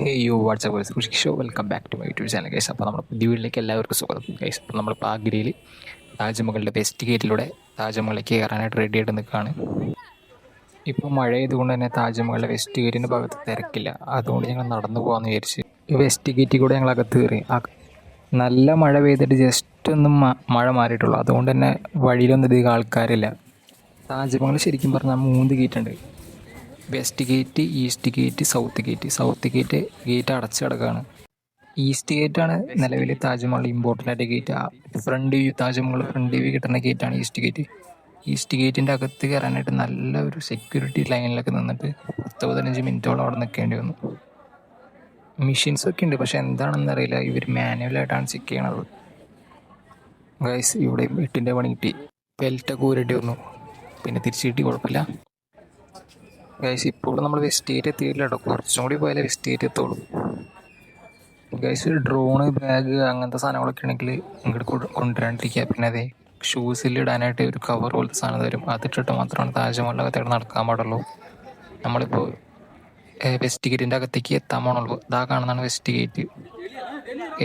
യോ WhatsApp Khushi show welcome back to my YouTube channel guys. അപ്പോൾ നമ്മുടെ പുതിയ വീട്ടിലേക്ക് എല്ലാവർക്കും സ്വാഗതം ഗൈസ്. അപ്പോൾ നമ്മളിപ്പോൾ ആഗ്രയിൽ താജ്മഹലിൻ്റെ വെസ്റ്റ് ഗേറ്റിലൂടെ താജ്മഹലിലേക്ക് കയറാനായിട്ട് റെഡി ആയിട്ട് നിൽക്കുകയാണ്. ഇപ്പോൾ മഴ ആയതുകൊണ്ട് തന്നെ താജ്മഹലിൻ്റെ വെസ്റ്റ് ഗേറ്റിൻ്റെ ഭാഗത്ത് തിരക്കില്ല. അതുകൊണ്ട് ഞങ്ങൾ നടന്നു പോകാമെന്ന് വിചാരിച്ച് വെസ്റ്റ് ഗേറ്റിൽ കൂടെ ഞങ്ങൾ അകത്ത് കയറി. നല്ല മഴ പെയ്തിട്ട് ജസ്റ്റ് ഒന്നും മഴ മാറിയിട്ടുള്ളൂ. അതുകൊണ്ട് തന്നെ വഴിയിലൊന്നും അധികം ആൾക്കാരില്ല. താജ്മഹൽ ശരിക്കും പറഞ്ഞാൽ 3 ഗേറ്റ് ഉണ്ട്. West gate, east gate, south gate. South gate അടച്ചു കിടക്കുകയാണ്. ഈസ്റ്റ് ഗേറ്റാണ് നിലവിൽ താജ്മഹൽ ഇമ്പോർട്ടൻ്റ് ആയിട്ട് gate. Front view, Taj Mahal front view കിട്ടുന്ന ഗേറ്റാണ് ഈസ്റ്റ് ഗേറ്റ്. ഈസ്റ്റ് ഗേറ്റിൻ്റെ അകത്ത് കയറാനായിട്ട് നല്ല ഒരു സെക്യൂരിറ്റി ലൈനിലൊക്കെ നിന്നിട്ട് 10-15 മിനിറ്റോളം അവിടെ നിൽക്കേണ്ടി വന്നു. മെഷീൻസൊക്കെ ഉണ്ട്, പക്ഷെ എന്താണെന്ന് അറിയില്ല. ഇവർ മാനുവലായിട്ടാണ് ചെക്ക് ചെയ്യണത്. ഗൈസ്, ഇവിടെ 8ൻ്റെ പണി കിട്ടി. ബെൽറ്റൊക്കെ ഊരേണ്ടി വന്നു, പിന്നെ തിരിച്ചു കിട്ടി, കുഴപ്പമില്ല. ഗൈസ്, ഇപ്പോൾ നമ്മൾ വെസ്റ്റ് ഗേറ്റ് എത്തിയില്ല കേട്ടോ. കുറച്ചും കൂടി പോയാലേ വെസ്റ്റ് ഗേറ്റ് എത്തുള്ളൂ. ഗൈസ്, ഡ്രോണ്, ബാഗ് അങ്ങനത്തെ സാധനങ്ങളൊക്കെ ആണെങ്കിൽ ഇങ്ങോട്ട് കൊണ്ടുവരാണ്ടിരിക്കുക. പിന്നെ അതെ, ഷൂസിൽ ഇടാനായിട്ട് ഒരു കവർ പോലത്തെ സാധനം തരും. അതിട്ടിട്ട് മാത്രമാണ് താജ്മഹലിനകത്തേക്ക് നടക്കാൻ പാടുള്ളൂ. നമ്മളിപ്പോൾ വെസ്റ്റ് ഗേറ്റിൻ്റെ അകത്തേക്ക് എത്താൻ പോകണുള്ളൂ. ഇതാ കാണുന്നതാണ് വെസ്റ്റ് ഗേറ്റ്.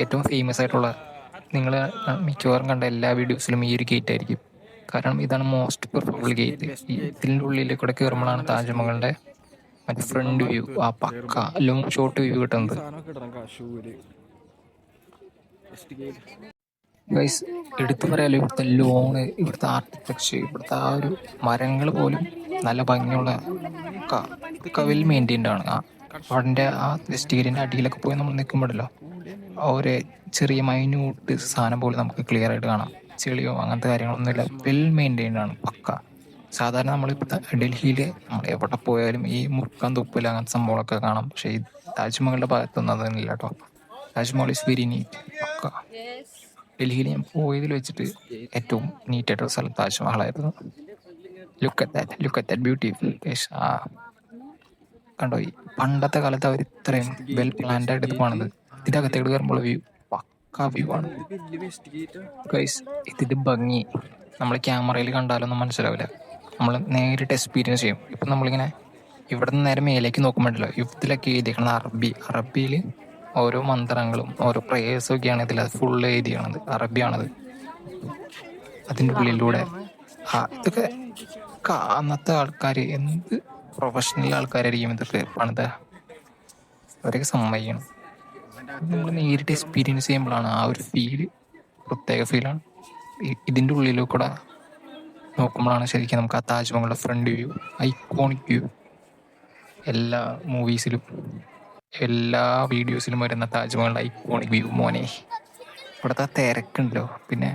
ഏറ്റവും ഫേമസ് ആയിട്ടുള്ള, നിങ്ങൾ മിക്കവാറും കണ്ട എല്ലാ വീഡിയോസിലും ഈ ഒരു ഗേറ്റ് ആയിരിക്കും. കാരണം ഇതാണ് മോസ്റ്റ് പെർഫോബിൾ ഗേറ്റ്. ഇതിൻ്റെ ഉള്ളിൽ കൂടെ കയറുമ്പോഴാണ് താജ്മഹലിൻ്റെ മറ്റേ ഫ്രണ്ട് വ്യൂ, ആ പക്ക ലോങ് ഷോട്ട് വ്യൂ കിട്ടുന്നത്. ഗൈസ്, എടുത്തു പറയാലോ, ഇവിടുത്തെ ലോണ്, ഇവിടുത്തെ ആർക്കിടെക്ചർ, ഇവിടുത്തെ ആ ഒരു മരങ്ങൾ പോലും നല്ല ഭംഗിയുള്ള വെൽ മെയിൻറ്റൈൻഡ് ആണ്. അവിടെ ആ വെസ്റ്റ് ഗേറ്റിൻ്റെ അടിയിലൊക്കെ പോയി നമ്മൾ നിൽക്കുമ്പോഴല്ലോ, ഒരു ചെറിയ മൈന്യൂട്ട് സാധനം പോലും നമുക്ക് ക്ലിയർ ആയിട്ട് കാണാം. ചെളിയോ അങ്ങനത്തെ കാര്യങ്ങളൊന്നുമില്ല. വെൽ മെയിൻറ്റൈൻഡ് ആണ്, പക്ക. സാധാരണ നമ്മളിപ്പോൾ ഡൽഹിയിൽ നമ്മൾ എവിടെ പോയാലും ഈ മുക്കാൻ തുപ്പില്ല അങ്ങനത്തെ സംഭവങ്ങളൊക്കെ കാണാം. പക്ഷേ ഈ താജ്മഹലിൻ്റെ ഭാഗത്തൊന്നും അതൊന്നുമില്ല കേട്ടോ. താജ്മഹൽ ഇസ് വെരി നീറ്റ്, പക്ക. ഡൽഹിയിൽ ഞാൻ പോയതിൽ വെച്ചിട്ട് ഏറ്റവും നീറ്റായിട്ടുള്ള സ്ഥലം താജ്മഹലായിരുന്നു. Look at that beautiful. കണ്ടോ, ഈ പണ്ടത്തെ കാലത്ത് അവർ ഇത്രയും വെൽ പ്ലാൻഡ് ആയിട്ട് ഇത് പണിത്. ഇതിൻ്റെ അകത്തേക്ക് കയറുമ്പോൾ വ്യൂ പക്ക വ്യൂ ആണ് ഗൈസ്. ഇതിൻ്റെ ഭംഗി നമ്മൾ ക്യാമറയിൽ കണ്ടാലൊന്നും മനസ്സിലാവില്ല. നമ്മൾ നേരിട്ട് എക്സ്പീരിയൻസ് ചെയ്യും. ഇപ്പം നമ്മളിങ്ങനെ ഇവിടെ നിന്ന് നേരെ മേലേക്ക് നോക്കുമ്പോഴല്ലോ, ഇതിലൊക്കെ എഴുതിയേക്കണത് അറബിയിൽ ഓരോ മന്ത്രങ്ങളും ഓരോ പ്രേയേഴ്സും ഒക്കെയാണ് ഇതിൽ ഫുൾ എഴുതിയാണത്. അറബിയാണത്. അതിൻ്റെ ഉള്ളിലൂടെ ഇതൊക്കെ അന്നത്തെ ആൾക്കാർ എന്ത് പ്രൊഫഷണൽ ആൾക്കാരായിരിക്കും ഇതൊക്കെ പണിത. അവരൊക്കെ സമ്മതിക്കണം. നമ്മൾ നേരിട്ട് എക്സ്പീരിയൻസ് ചെയ്യുമ്പോഴാണ് ആ ഒരു ഫീല്, പ്രത്യേക ഫീലാണ്. ഇതിൻ്റെ ഉള്ളിലൂടെ കൂടെ നോക്കുമ്പോഴാണ് ശരിക്കും നമുക്ക് ആ താജ്മഹലിൻ്റെ ഫ്രണ്ട് വ്യൂ, ഐക്കോണിക് വ്യൂ. എല്ലാ മൂവീസിലും എല്ലാ വീഡിയോസിലും വരുന്ന താജ്മഹലിൻ്റെ ഐക്കോണിക് വ്യൂ മോനെ. ഇവിടുത്തെ തിരക്കുണ്ടല്ലോ, പിന്നെ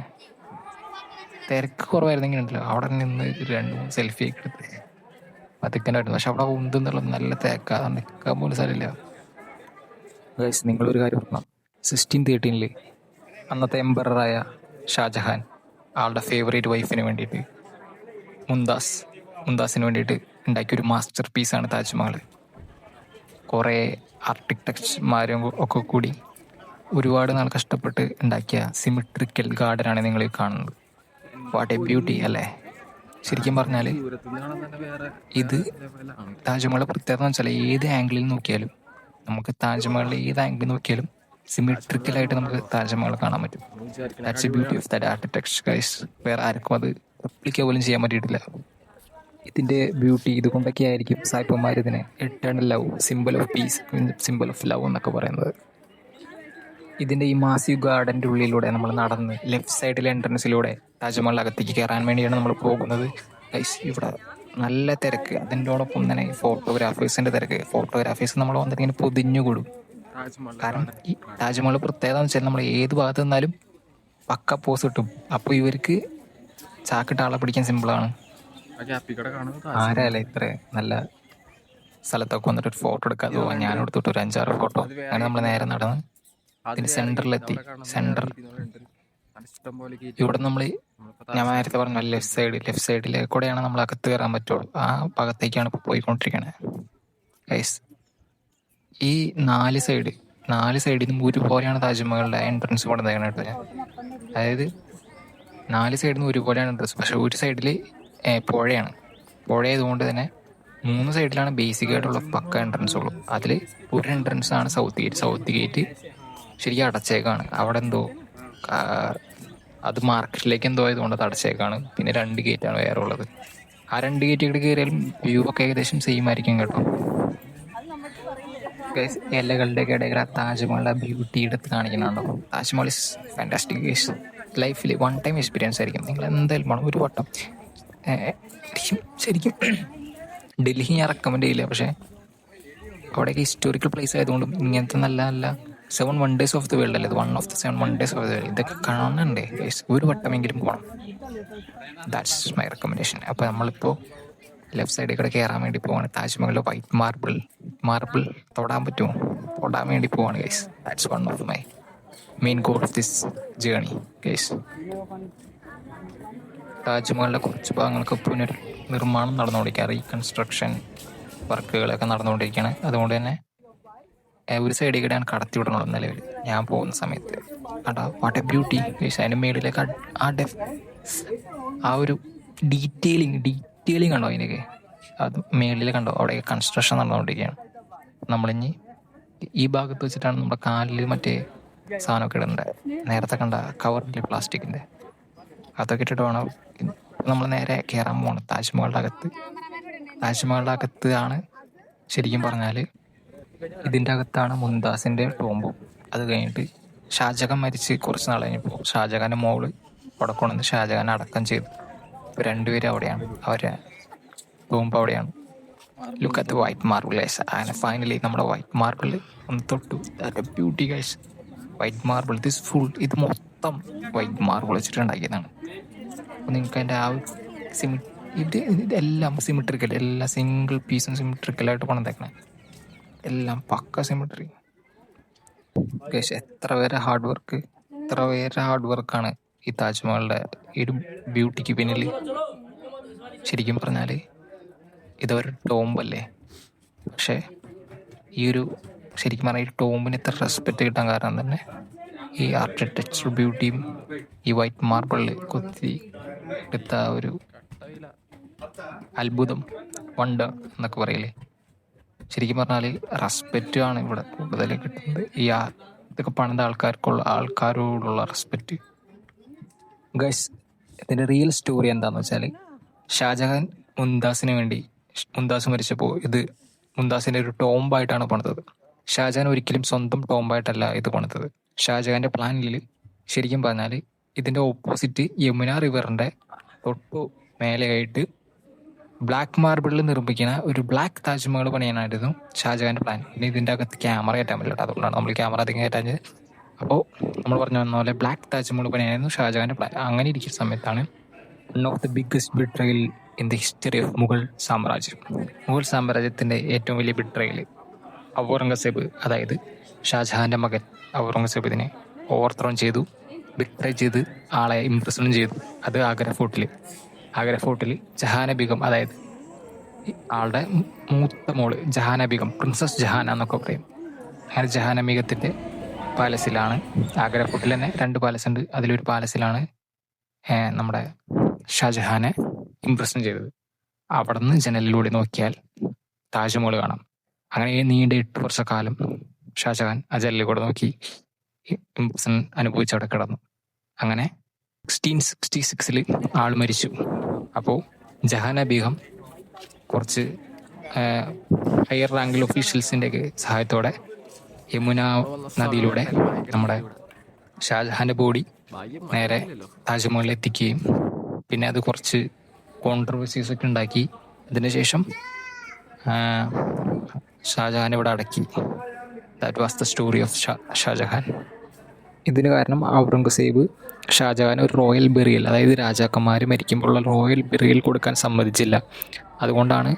തിരക്ക് കുറവായിരുന്നെങ്കിൽ ഉണ്ടല്ലോ അവിടെ നിന്ന് 2-3 സെൽഫി ഒക്കെ എടുത്ത് പതുക്കനായിരുന്നു. പക്ഷെ അവിടെ ഉന്തെന്നുള്ള നല്ല തിരക്കാതെ നിൽക്കാൻ പോലും സ്ഥലമില്ല. ഗൈസ്, നിങ്ങളൊരു കാര്യം ഓർക്കണം. 1613 അന്നത്തെ എംപററായ ഷാജഹാൻ ആളുടെ ഫേവറേറ്റ് വൈഫിന് വേണ്ടിയിട്ട് മുംതാസിന് വേണ്ടിയിട്ട് ഉണ്ടാക്കിയൊരു മാസ്റ്റർ പീസാണ് താജ്മഹൽ. കുറേ ആർക്കിടെക്ട്മാരും ഒക്കെ കൂടി ഒരുപാട് നാൾ കഷ്ടപ്പെട്ട് ഉണ്ടാക്കിയ സിമെട്രിക്കൽ ഗാർഡനാണ് നിങ്ങൾ കാണുന്നത്. വാട്ട് എ ബ്യൂട്ടി അല്ലേ. ശരിക്കും പറഞ്ഞാൽ ഇത് താജ്മഹൽ പ്രത്യേകത എന്ന് വെച്ചാൽ ഏത് ആംഗിളിൽ നോക്കിയാലും നമുക്ക് താജ്മഹലിൽ ഏത് ആംഗിൾ നോക്കിയാലും സിമെട്രിക്കലായിട്ട് നമുക്ക് താജ്മഹൽ കാണാൻ പറ്റും. That's A beauty of that architecture guys. വേറെ ആർക്കും അത് റെപ്ലിക്ക പോലും ചെയ്യാൻ പറ്റിയിട്ടില്ല. ഇതിൻ്റെ ബ്യൂട്ടി ഇതുകൊണ്ടൊക്കെ ആയിരിക്കും സായിപ്പന്മാർ ഇതിനെ eternal love, symbol of peace, symbol of love എന്നൊക്കെ പറയുന്നത്. ഇതിൻ്റെ ഈ മാസീവ് ഗാർഡൻ്റെ ഉള്ളിലൂടെ നമ്മൾ നടന്ന് ലെഫ്റ്റ് സൈഡിലെ എൻട്രൻസിലൂടെ താജ്മഹലിനകത്തേക്ക് കയറാൻ വേണ്ടിയാണ് നമ്മൾ പോകുന്നത്. ഗൈസ്, ഇവിടെ നല്ല തിരക്ക്. അതിൻ്റോടൊപ്പം തന്നെ ഫോട്ടോഗ്രാഫേഴ്സിൻ്റെ തിരക്ക്. ഫോട്ടോഗ്രാഫേഴ്സ് നമ്മൾ വന്നിട്ട് ഇങ്ങനെ പൊതിഞ്ഞുകൂടും. കാരണം ഈ താജ്മഹൽ പ്രത്യേകത എന്ന് വെച്ചാൽ നമ്മൾ ഏത് ഭാഗത്ത് നിന്നാലും പക്ക പോസ് കിട്ടും. അപ്പോൾ ഇവർക്ക് ചാക്കിട്ട് ആളെ പിടിക്കാൻ സിമ്പിളാണ്. ആരാല്ലേ ഇത്ര നല്ല സ്ഥലത്തൊക്കെ വന്നിട്ട് ഒരു ഫോട്ടോ എടുക്കാതെ പോകാൻ. ഞാൻ എടുത്തിട്ട് ഒരു 5-6 ഫോട്ടോ. അങ്ങനെ നമ്മൾ നേരെ നടന്ന് ഇതിന് സെൻറ്ററിലെത്തി. ഇവിടെ നമ്മൾ, ഞാൻ നേരത്തെ പറഞ്ഞ ലെഫ്റ്റ് സൈഡിലെ കൂടെയാണ് നമ്മൾ അകത്ത് കയറാൻ പറ്റുള്ളൂ. ആ ഭാഗത്തേക്കാണ് ഇപ്പോൾ പോയിക്കൊണ്ടിരിക്കണേ ഗൈസ്. ഈ 4 സൈഡിൽ നിന്നും ഒരുപോലെയാണ് താജ്മഹലിൻ്റെ എൻട്രൻസ് കൊണ്ടുവന്നേക്കണത്. അതായത് 4 സൈഡിൽ നിന്ന് ഒരുപോലെയാണ് എൻട്രൻസ്. പക്ഷെ ഒരു സൈഡിൽ പുഴയാണ്. പുഴയായതുകൊണ്ട് തന്നെ 3 സൈഡിലാണ് ബേസിക് ആയിട്ടുള്ള പക്ക എൻട്രൻസ് ഉള്ളൂ. അതിൽ ഒരു എൻട്രൻസ് ആണ് സൗത്ത് ഗേറ്റ്. സൗത്ത് ഗേറ്റ് ശരിക്കും അടച്ചേക്കാണ്. അവിടെ എന്തോ അത് മാർക്കറ്റിലേക്ക് എന്തോ ആയതുകൊണ്ട് അത് അടച്ചേക്കാണ്. പിന്നെ 2 ഗേറ്റാണ് വേറെ ഉള്ളത്. ആ 2 ഗേറ്റ് ഇവിടെ കയറിയാലും വ്യൂ ഒക്കെ ഏകദേശം സെയിം ആയിരിക്കും കേട്ടോ. ഇലകളുടെയൊക്കെ ഇടയിൽ ആ താജ്മഹലിന്റെ ബ്യൂട്ടി എടുത്ത് കാണിക്കുന്നുണ്ടോ. Taj Mahal is fantastic guys. ലൈഫിൽ 1 ടൈം എക്സ്പീരിയൻസ് ആയിരിക്കും. നിങ്ങൾ എന്തായാലും വേണം ഒരു വട്ടം. ശരിക്കും ഡൽഹി ഞാൻ റെക്കമെൻഡ് ചെയ്യില്ല, പക്ഷേ അവിടെയൊക്കെ ഹിസ്റ്റോറിക്കൽ പ്ലേസ് ആയതുകൊണ്ടും ഇങ്ങനത്തെ നല്ല നല്ല 7 വണ്ടേഴ്സ് ഓഫ് ദി വേൾഡ് അല്ലേ, 1 of the 7 wonders of the world, ഇതൊക്കെ കാണണ്ടേ ഗൈസ്. ഒരു വട്ടമെങ്കിലും പോകണം. That's my recommendation. അപ്പോൾ നമ്മളിപ്പോൾ ലെഫ്റ്റ് സൈഡിൽ കൂടെ കയറാൻ വേണ്ടി പോവാണ്. താജ്മഹലിലെ വൈറ്റ് മാർബിൾ തൊടാൻ പറ്റുമോ? തൊടാൻ വേണ്ടി പോവാണ് guys. That's one of my main goal of this journey guys. താജ്മഹലിലെ കുറച്ച് ഭാഗങ്ങൾക്ക് പുനർനിർമ്മാണം നടന്നുകൊണ്ടിരിക്കുക. റീകൺസ്ട്രക്ഷൻ വർക്കുകളൊക്കെ നടന്നുകൊണ്ടിരിക്കുകയാണ്. അതുകൊണ്ട് തന്നെ ഒരു സൈഡിൽ കൂടെയാണ് കടത്തി വിടണുള്ളൂ നിലവിൽ ഞാൻ പോകുന്ന സമയത്ത്. അടാ വാട്ട് എ ബ്യൂട്ടി ഗൈസ്. അതിൻ്റെ മേളിലേക്ക് ആ ഒരു ഡീറ്റെയിലിംഗ് കണ്ടോ അതിനൊക്കെ? അത് മേളിൽ കണ്ടോ? അവിടെ കൺസ്ട്രക്ഷൻ നടന്നുകൊണ്ടിരിക്കുകയാണ്. നമ്മളിഞ്ഞ് ഈ ഭാഗത്ത് വെച്ചിട്ടാണ് നമ്മുടെ കാലിൽ മറ്റേ സാധനമൊക്കെ ഇടുന്നുണ്ട്. നേരത്തെ കണ്ട കവറില്ലേ പ്ലാസ്റ്റിക്കിൻ്റെ, അതൊക്കെ ഇട്ടിട്ട് വേണം നമ്മൾ നേരെ കയറാൻ പോകണം താജ്മഹലിൻ്റെ അകത്ത് ആണ് ശരിക്കും പറഞ്ഞാൽ. ഇതിൻ്റെ അകത്താണ് മുംതാസിൻ്റെ ടോംബും. അത് കഴിഞ്ഞിട്ട് ഷാജഹാൻ മരിച്ച് കുറച്ച് നാൾ കഴിഞ്ഞപ്പോൾ ഷാജഹാൻ്റെ മോള് അവിടെ കൊണ്ടുവന്ന് ഷാജഹാൻ അടക്കം ചെയ്തു. ഇപ്പോൾ 2 പേരും അവിടെയാണ്. അവരെ ടോംബ് അവിടെയാണ്. Look at white marble guys. അങ്ങനെ ഫൈനലി നമ്മുടെ വൈറ്റ് മാർബിൾ ഒന്ന് തൊട്ടു. Beauty guys. വൈറ്റ് മാർബിൾ ഇത് മൊത്തം വൈറ്റ് മാർബിൾ വെച്ചിട്ട് ഉണ്ടാക്കിയതാണ്. അപ്പോൾ നിങ്ങൾക്ക് അതിൻ്റെ ആ ഇതെല്ലാം സിമിട്രിക്കൽ, എല്ലാ സിംഗിൾ പീസും സിമിട്രിക്കലായിട്ട് പണിതേക്കണേ. എല്ലാം പക്ക സിമിട്രി ഗൈസ്. എത്ര പേരെ ഹാർഡ് വർക്കാണ് ഈ താജ്മഹലിൻ്റെ ഈ ഒരു ബ്യൂട്ടിക്ക് പിന്നിൽ. ശരിക്കും പറഞ്ഞാൽ ഇതൊരു ടോംബല്ലേ, പക്ഷേ ഈ ഒരു ശരിക്കും പറഞ്ഞാൽ ഈ ടോംബിന് ഇത്ര റെസ്പെക്റ്റ് കിട്ടാൻ കാരണം തന്നെ ഈ ആർക്കിടെക്ചർ ബ്യൂട്ടിയും ഈ വൈറ്റ് മാർബിളിൽ കൊത്തി എടുത്ത ഒരു അത്ഭുതം, വണ്ടർ എന്നൊക്കെ പറയില്ലേ. ശരിക്കും പറഞ്ഞാൽ റെസ്പെക്റ്റ് ആണ് ഇവിടെ കൂടുതൽ കിട്ടുന്നത്. ഇതൊക്കെ പണിത ആൾക്കാരോടുള്ള റെസ്പെക്റ്റ് ഗൈസ്. ഇതിൻ്റെ റിയൽ സ്റ്റോറി എന്താണെന്ന് വെച്ചാൽ, ഷാജഹാൻ മുംതാസ് മരിച്ചപ്പോൾ ഇത് മുംതാസിൻ്റെ ഒരു ടോംബായിട്ടാണ് പണിതത്. ഷാജഹാൻ ഒരിക്കലും സ്വന്തം ടോംബായിട്ടല്ല ഇത് പണിതത്. ഷാജഹാൻ്റെ പ്ലാനിൽ ശരിക്കും പറഞ്ഞാൽ ഇതിൻ്റെ ഓപ്പോസിറ്റ് യമുന റിവറിൻ്റെ തൊട്ടു മേലെയായിട്ട് ബ്ലാക്ക് മാർബിളിൽ നിർമ്മിക്കുന്ന ഒരു ബ്ലാക്ക് താജ്മഹൽ പണിയാനായിരുന്നു ഷാജഹാൻ്റെ പ്ലാൻ. പിന്നെ ഇതിൻ്റെ അകത്ത് ക്യാമറ കയറ്റാൻ പറ്റില്ല, അതുകൊണ്ടാണ് നമ്മൾ ക്യാമറ അധികം കയറ്റാഞ്ഞത്. അപ്പോൾ നമ്മൾ പറഞ്ഞ പോലെ ബ്ലാക്ക് താജ്മഹൽ പണിയായിരുന്നു ഷാജഹാൻ്റെ പ്ലാൻ. അങ്ങനെ ഇരിക്കുന്ന സമയത്താണ് one of the biggest betrayal in the history of Mughal സാമ്രാജ്യത്തിൻ്റെ ഏറ്റവും വലിയ ബിട്രയൽ ഔറംഗസേബ്, അതായത് ഷാജഹാൻ്റെ മകൻ ഔറംഗസേബ് ഇതിനെ ഓവർത്രോൺ ചെയ്തു, ബിട്രൈ ചെയ്ത് ആളെ ഇംപ്രസനും ചെയ്തു. അത് ആഗ്ര ഫോർട്ടിൽ ജഹാന ബീഗം, അതായത് ആളുടെ മൂത്ത മോള് ജഹാന ബീഗം, പ്രിൻസസ് ജഹാന എന്നൊക്കെ പറയും. അങ്ങനെ ജഹാന ബീഗത്തിൻ്റെ പാലസിലാണ്, ആഗ്ര ഫോർട്ടിൽ തന്നെ 2 പാലസ് ഉണ്ട്, അതിലൊരു പാലസിലാണ് നമ്മുടെ ഷാജഹാനെ ഇംപ്രഷൻ ചെയ്തത്. അവിടെ നിന്ന് ജനലിലൂടെ നോക്കിയാൽ താജ്മഹൽ കാണാം. അങ്ങനെ നീണ്ട 8 വർഷക്കാലം ഷാജഹാൻ ആ ജനലിൽ കൂടെ നോക്കി ഇംപ്രഷൻ അനുഭവിച്ച് അവിടെ കിടന്നു. അങ്ങനെ 1666 ആൾ മരിച്ചു. അപ്പോൾ ജഹാന ബീഗം കുറച്ച് ഹയർ റാങ്കിൽ ഒഫീഷ്യൽസിൻ്റെ സഹായത്തോടെ യമുന നദിയിലൂടെ നമ്മുടെ ഷാജഹാൻ്റെ ബോഡി നേരെ താജ്മഹലിൽ എത്തിക്കുകയും പിന്നെ അത് കുറച്ച് കോൺട്രവേഴ്സീസ് ഒക്കെ ഉണ്ടാക്കി. അതിനുശേഷം ഷാജഹാൻ ഇവിടെ അടക്കി. That was the story of Shah Jahan. ഇതിന് കാരണം ഔറംഗസേബ് ഷാജഹാൻ ഒരു റോയൽ ബെറിയൽ, അതായത് രാജാക്കന്മാർ മരിക്കുമ്പോഴുള്ള റോയൽ ബെറിയൽ കൊടുക്കാൻ സമ്മതിച്ചില്ല. അതുകൊണ്ടാണ്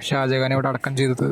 ഷാജഹാൻ ഇവിടെ അടക്കം ചെയ്തത്.